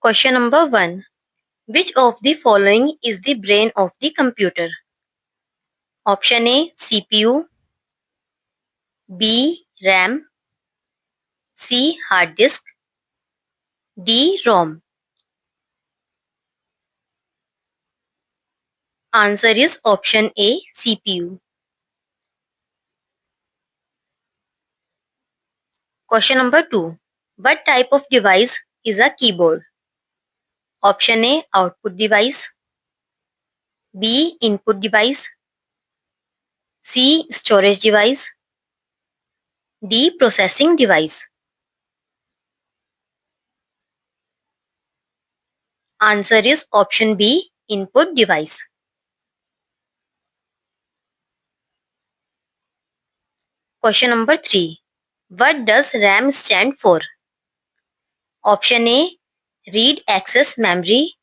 Question number 1. Which of the following is the brain of the computer? Option A CPU, B RAM, C hard disk, D ROM. Answer is option A CPU. Question number 2. What type of device is a keyboard? Option A output device, B input device, C storage device, D processing device. Answer is option B input device. Question number 3. What does RAM stand for? Option A read access memory,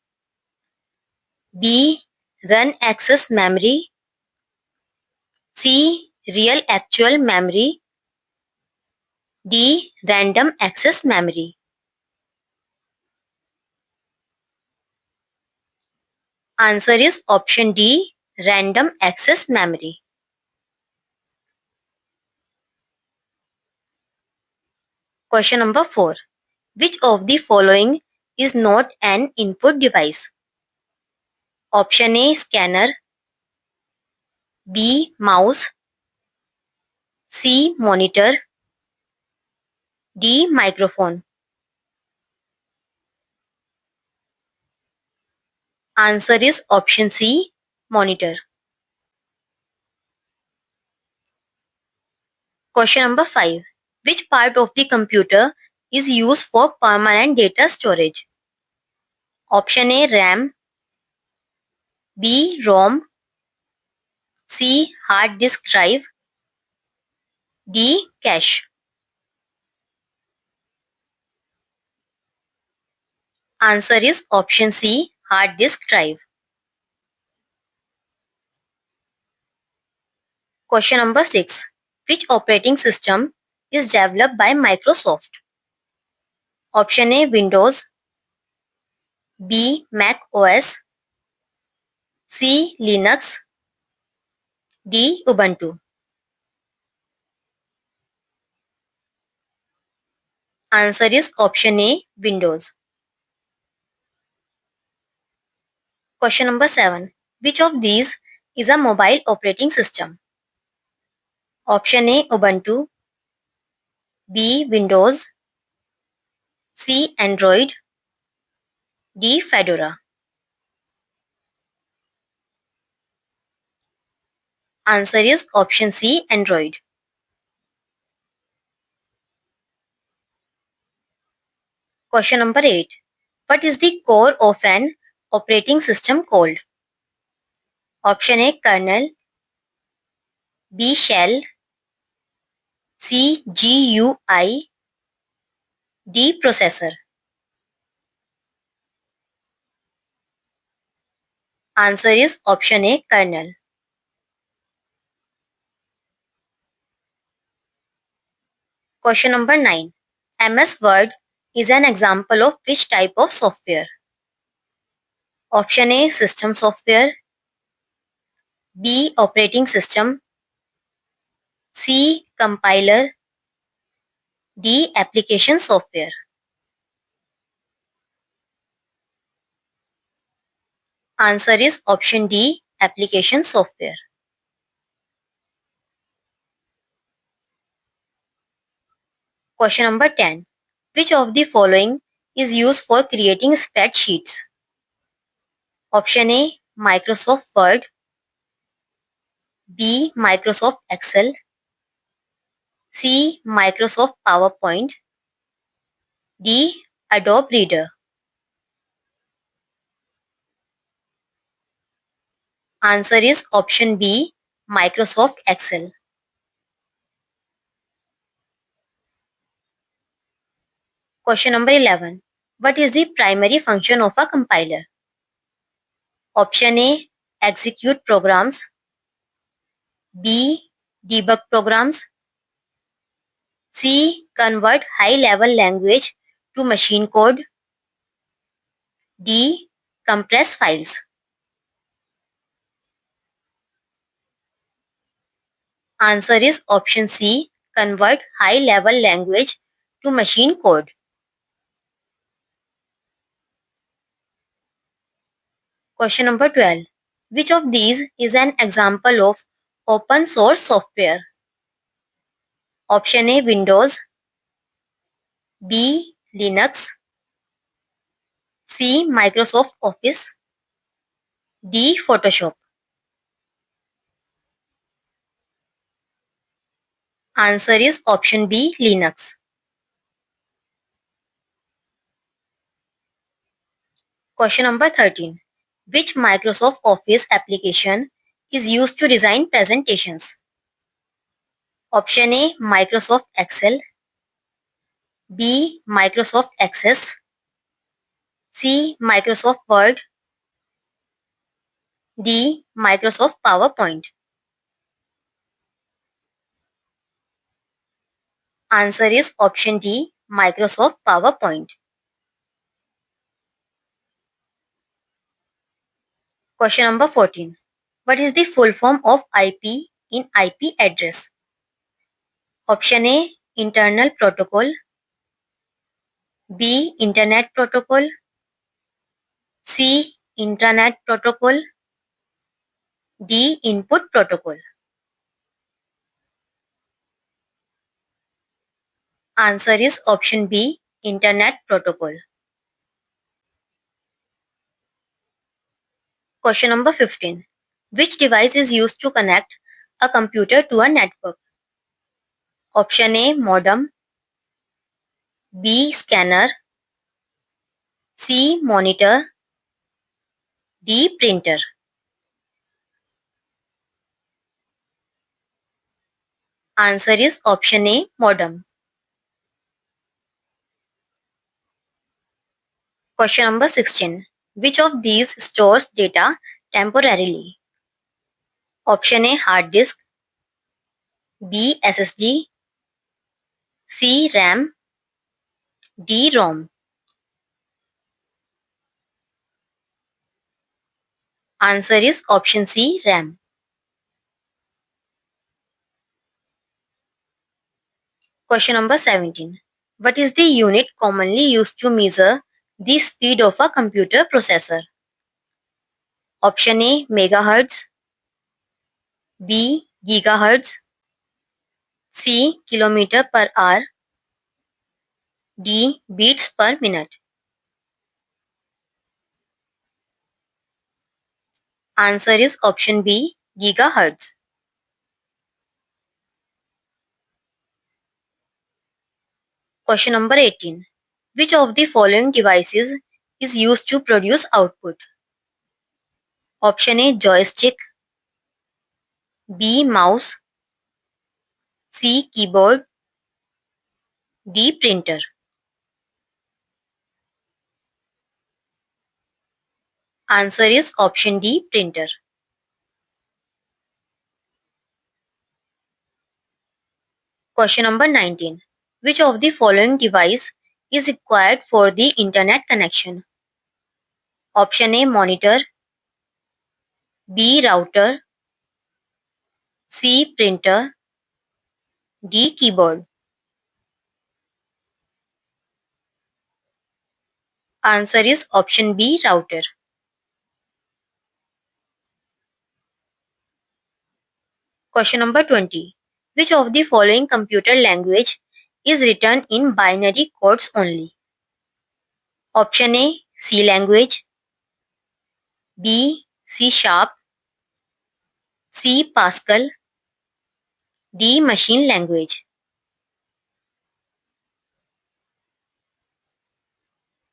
B run access memory, C real actual memory, D random access memory. Answer is option D random access memory. Question number 4. Which of the following is not an input device? Option A scanner, B mouse, C monitor, D microphone. Answer is option C monitor. Question number 5. Which part of the computer is used for permanent data storage? Option A RAM, B ROM, C hard disk drive, D cache. Answer is option C hard disk drive. Question number 6. Which operating system is developed by Microsoft? Option A Windows, B Mac OS, C Linux, D Ubuntu. Answer is option A Windows. Question number 7. Which of these is a mobile operating system? Option A Ubuntu, B Windows, C Android, D Fedora. Answer is option C Android. Question number 8. What is the core of an operating system called? Option A kernel, B shell, C GUI, D processor. Answer is option A kernel. Question number 9. MS Word is an example of which type of software? Option A system software, B operating system, C compiler, D application software. Answer is option D application software. Question number 10. Which of the following is used for creating spreadsheets? Option A Microsoft Word, B Microsoft Excel, C Microsoft PowerPoint, D Adobe Reader. Answer is option B Microsoft Excel. Question number 11. What is the primary function of a compiler? Option A execute programs, B debug programs, C convert high level language to machine code, D. Compress files. Answer is option C. Convert high-level language to machine code. Question number 12. Which of these is an example of open source software? Option A. Windows. B. Linux. C. Microsoft Office. D. Photoshop. Answer is option B. Linux. Question number 13. Which Microsoft Office application is used to design presentations? Option A. Microsoft Excel. B. Microsoft Access. C. Microsoft Word. D. Microsoft PowerPoint. Answer is option D. Microsoft PowerPoint. Question number 14. What is the full form of IP in IP address? Option A. Internal Protocol. B. Internet Protocol. C. Intranet Protocol. D. Input Protocol. Answer is option B. Internet Protocol. Question number 15. Which device is used to connect a computer to a network? Option A. Modem. B. Scanner. C. Monitor. D. Printer. Answer is option A. Modem. Question number 16. Which of these stores data temporarily? Option A. Hard disk. B. SSD. C. RAM. D. ROM. Answer is option C. RAM. Question number 17. What is the unit commonly used to measure the speed of a computer processor? Option A. Megahertz. B. Gigahertz. C. Kilometer per hour. D. Beats per minute. Answer is option B. Gigahertz. Question number 18. Which of the following devices is used to produce output? Option A. Joystick. B. Mouse. C. Keyboard. D. Printer. Answer is option D. Printer. Question number 19. Which of the following device is required for the internet connection? Option A. Monitor. B. Router. C. Printer. D. Keyboard. Answer is option B. Router. Question number 20. Which of the following computer language is written in binary codes only? Option A. C language. B. C sharp. C. Pascal. D. Machine language.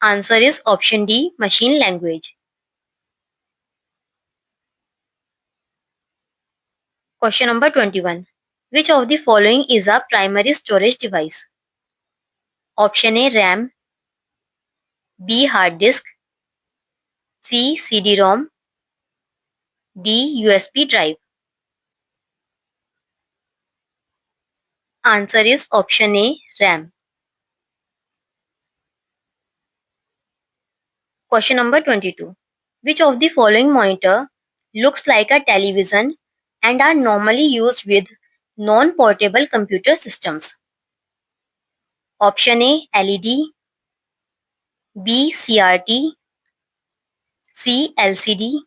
Answer is option D. Machine language. Question number 21. Which of the following is a primary storage device? Option A. RAM. B. Hard disk. C. CD-ROM. D. USB drive. Answer is option A. RAM. Question number 22. Which of the following monitor looks like a television and are normally used with non-portable computer systems? Option A LED, B CRT, C LCD,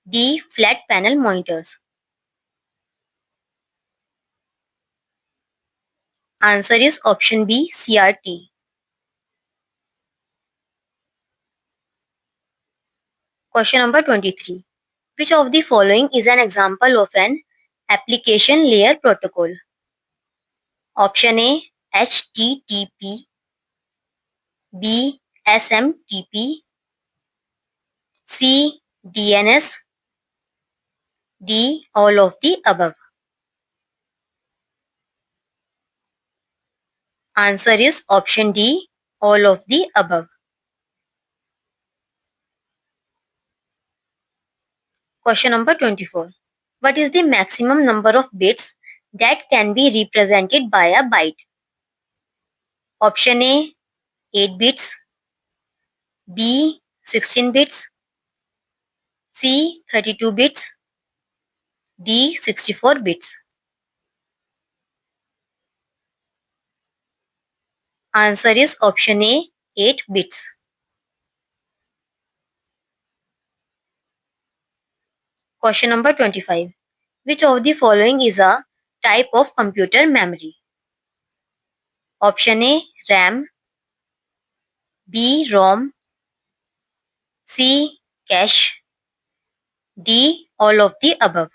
D flat panel monitors. Answer is option B CRT. Question number 23. Which of the following is an example of an application layer protocol? Option A HTTP, B SMTP, C DNS, D all of the above. Answer is option D all of the above. Question number 24. What is the maximum number of bits that can be represented by a byte? Option A 8 bits, B 16 bits, C 32 bits, D 64 bits. Answer is option A 8 bits. Question number 25. Which of the following is a type of computer memory? Option A RAM, B ROM, C cache, D all of the above.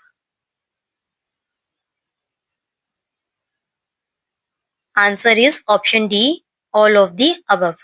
Answer is option D all of the above.